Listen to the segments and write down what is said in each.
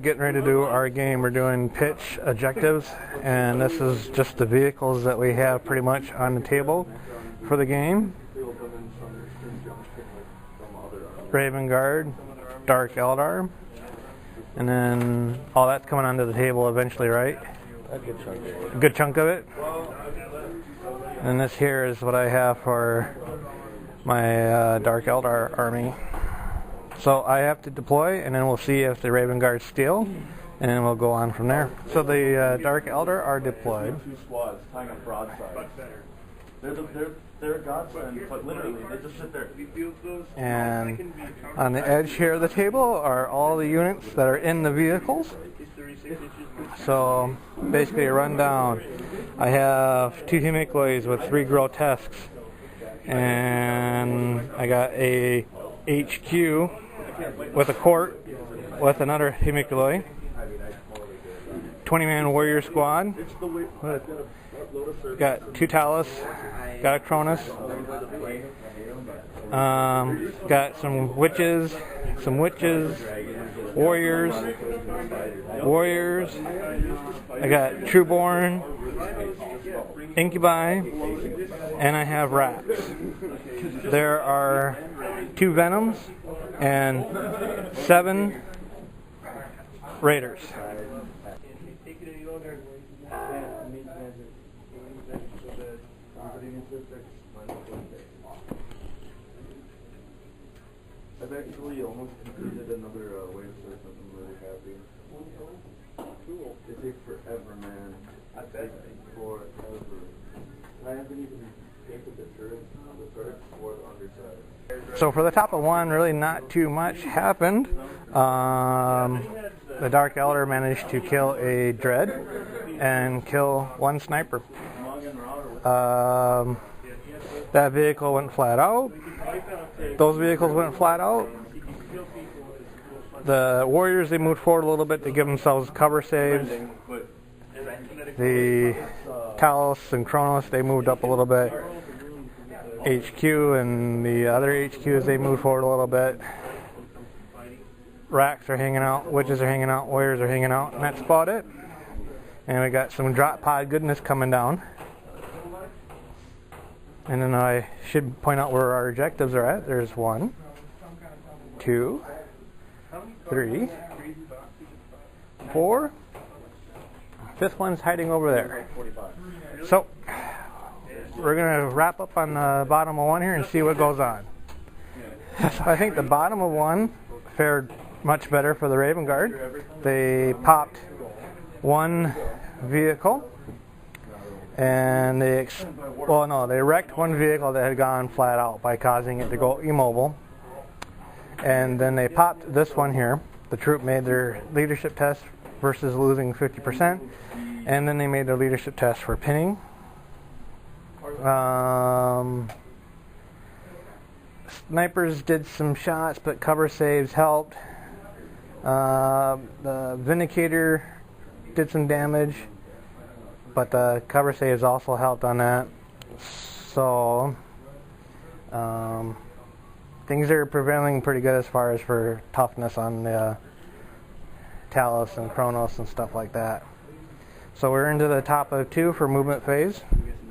getting ready to do our game. We're doing pitch objectives, and this is just the vehicles that we have pretty much on the table for the game. Raven Guard, Dark Eldar, and then all that's coming onto the table eventually, right? A good chunk of it. And this here is what I have for my Dark Eldar army. So I have to deploy, and then we'll see if the Raven Guard steal, and then we'll go on from there. So the Dark Eldar are deployed. Two squads tying up broadside. They're a godsend, but literally they just sit there. And on the edge here of the table are all the units that are in the vehicles. So basically a rundown. I have 2 Hemicloids with 3 Grotesques, and I got a HQ with a court with another Hemicloid. 20-man warrior squad. Got 2 Talus, got a Cronus, got some witches, warriors. I got Trueborn, Incubi, and I have rats. There are 2 Venoms and 7 Raiders. I've actually almost completed another wave search, and I'm really happy. Cool. It takes forever, man. I bet. Forever. I haven't even taken the turrets on the search or the underside. So for the top of 1, really not too much happened. The Dark Eldar managed to kill a Dread and kill 1 sniper. That vehicle went flat out. Those vehicles went flat out. The warriors, they moved forward a little bit to give themselves cover saves. The Talos and Kronos, they moved up a little bit. HQ and the other HQs, they moved forward a little bit. Racks are hanging out, witches are hanging out, warriors are hanging out, and that's about it. And we got some drop pod goodness coming down. And then I should point out where our objectives are at. There's 1, 2, 3, 4. 5th one's hiding over there. So we're going to wrap up on the bottom of 1 here and see what goes on. So I think the bottom of 1 fared much better for the Raven Guard. They popped 1 vehicle. And they wrecked 1 vehicle that had gone flat out by causing it to go immobile. And then they popped this one here. The troop made their leadership test versus losing 50%. And then they made their leadership test for pinning. Snipers did some shots, but cover saves helped. The Vindicator did some damage, but the cover saves also helped on that. So things are prevailing pretty good as far as for toughness on the Talos and Kronos and stuff like that. So we're into the top of 2 for movement phase,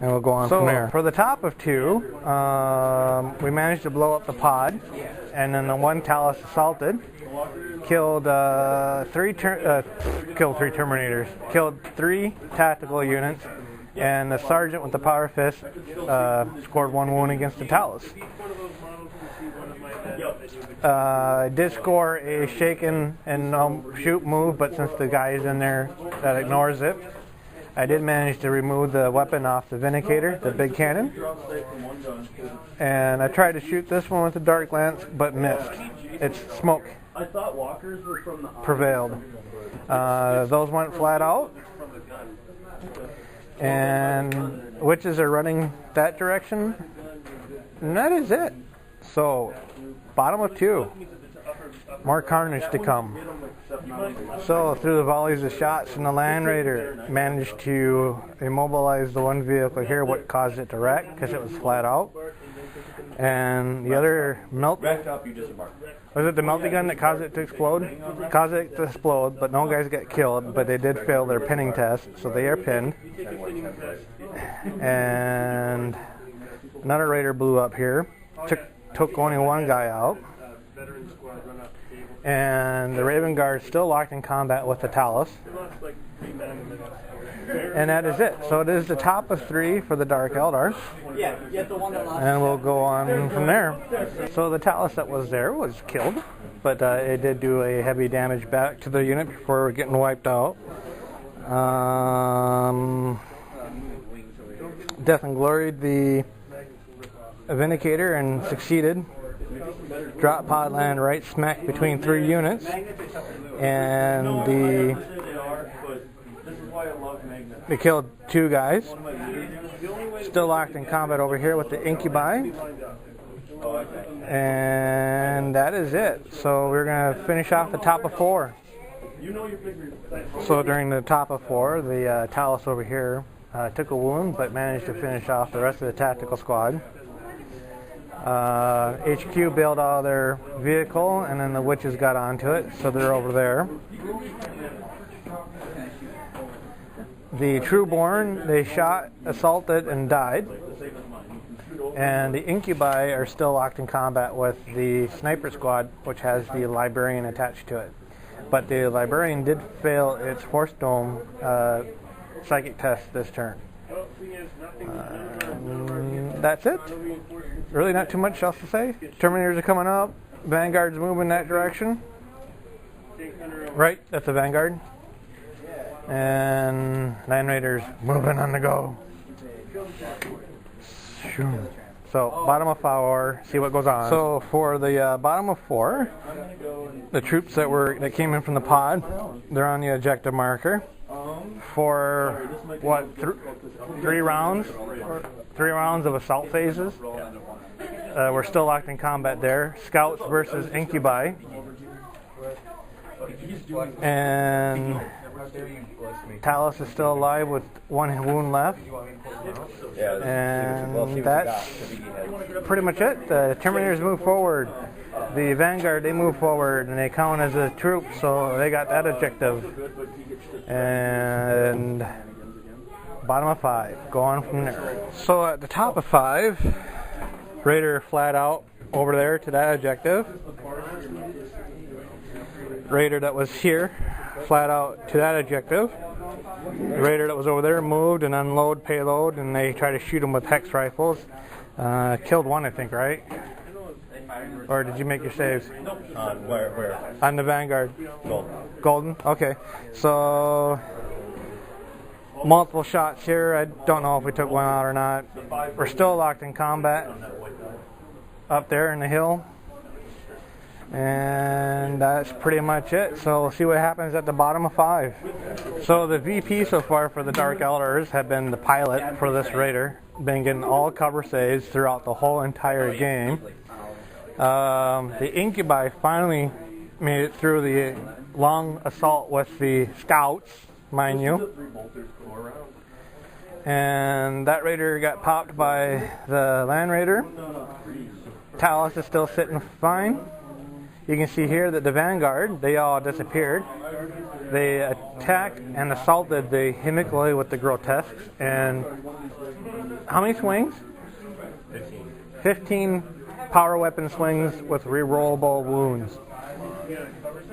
and we'll go on from there. For the top of 2, we managed to blow up the pod, and then the 1 Talos assaulted. Killed 3 Terminators, killed 3 tactical units, and the sergeant with the power fist scored 1 wound against the Talos. I did score a shaken and shoot move, but since the guy is in there, that ignores it. I did manage to remove the weapon off the Vindicator, the big cannon, and I tried to shoot this one with the Dark Lance, but missed. It's smoke. I thought walkers were from the prevailed. Those went flat out, and witches are running that direction, and that is it. So, bottom of 2. More carnage to come. So, through the volleys of shots from the Land Raider, managed to immobilize the 1 vehicle here, what caused it to wreck, because it was flat out. And the other melt. Was it the melting gun that caused it to explode? Caused it to explode, but no guys got killed, but they did fail their pinning test, so they are pinned. And another raider blew up here. Took only one guy out. And the Raven Guard still locked in combat with the Talus. And that is it. So it is the top of 3 for the Dark Eldar. And we'll go on from there. So the Talus that was there was killed, but it did do a heavy damage back to the unit before getting wiped out. Death and gloried the Vindicator and succeeded. Drop pod land right smack between 3 units, and they killed 2 guys. Still locked in combat over here with the Incubi, and that is it. So we're going to finish off the top of 4. So during the top of 4, the Talus over here took a wound, but managed to finish off the rest of the tactical squad. HQ bailed out of their vehicle, and then the witches got onto it, so they're over there. The Trueborn, they shot, assaulted, and died. And the Incubi are still locked in combat with the Sniper Squad, which has the Librarian attached to it. But the Librarian did fail its Horse Dome psychic test this turn. That's it. Really not too much else to say. Terminators are coming up. Vanguard's moving that direction. Right, that's the Vanguard. And Land Raiders moving on the go. So bottom of 4, see what goes on. So for the bottom of 4, the troops that came in from the pod, they're on the objective marker. For what, 3 rounds? 3 rounds of assault phases. We're still locked in combat there. Scouts versus Incubi. And Talus is still alive with 1 wound left. And that's pretty much it. The Terminators move forward. The Vanguard, they move forward, and they count as a troop, so they got that objective. And bottom of 5, go on from there. So at the top of 5, Raider flat out over there to that objective. Raider that was here, flat out to that objective. The Raider that was over there moved and unload payload, and they try to shoot him with hex rifles. Killed 1, I think, right? Or did you make your saves? On where? On the Vanguard. Golden. Golden? Okay. So, multiple shots here. I don't know if we took 1 out or not. We're still locked in combat up there in the hill. And that's pretty much it. So we'll see what happens at the bottom of 5. So the VP so far for the Dark Eldars have been the pilot for this Raider. Been getting all cover saves throughout the whole entire game. The Incubi finally made it through the long assault with the Scouts, mind you. And that Raider got popped by the Land Raider. Talus is still sitting fine. You can see here that the Vanguard, they all disappeared. They attacked and assaulted the Hemiculi with the Grotesques. And how many swings? 15 power weapon swings with rerollable wounds.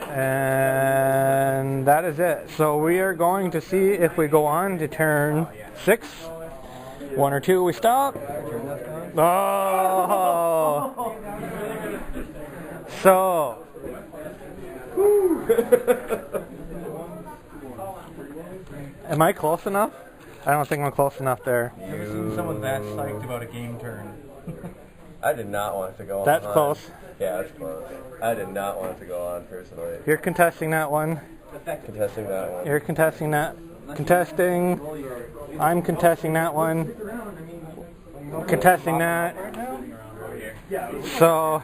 And that is it. So we are going to see if we go on to turn 6. 1 or 2, we stop. Oh! So, am I close enough? I don't think I'm close enough there. I've never seen someone that psyched about a game turn. I did not want it to go on. That's close. Yeah, that's close. I did not want it to go on personally. You're contesting that one. Contesting that one. You're contesting that. Contesting. I'm contesting that one. Contesting that. So,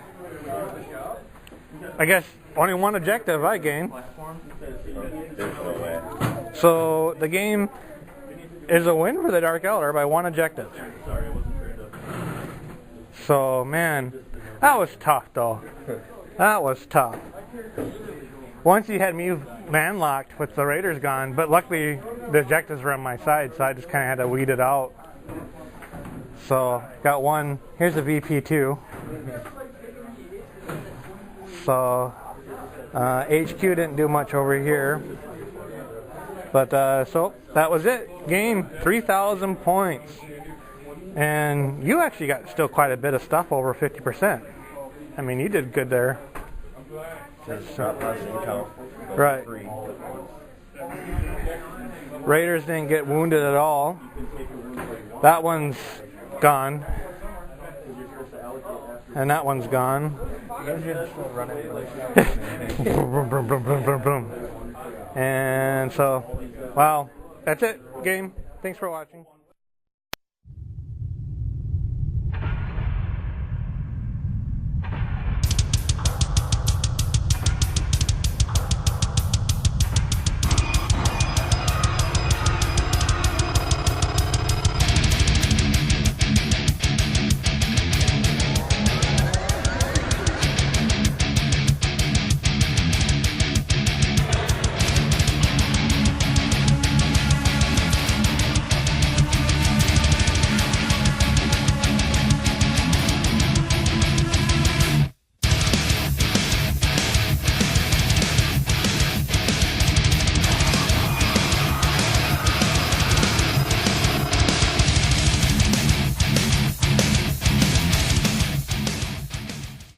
I guess only 1 objective I gained. There's no way. So the game is a win for the Dark Eldar by 1 objective. So, man, that was tough, though. That was tough. Once he had me man-locked with the raiders gone, but luckily the objectives were on my side, so I just kind of had to weed it out. So, got one. Here's the VP2. So, HQ didn't do much over here. But, so, that was it. Game, 3,000 points. And you actually got still quite a bit of stuff, over 50%. I mean, you did good there. Right. Raiders didn't get wounded at all. That one's gone. And that one's gone. Boom, boom, boom, boom, boom, boom. And so, wow, that's it, game. Thanks for watching.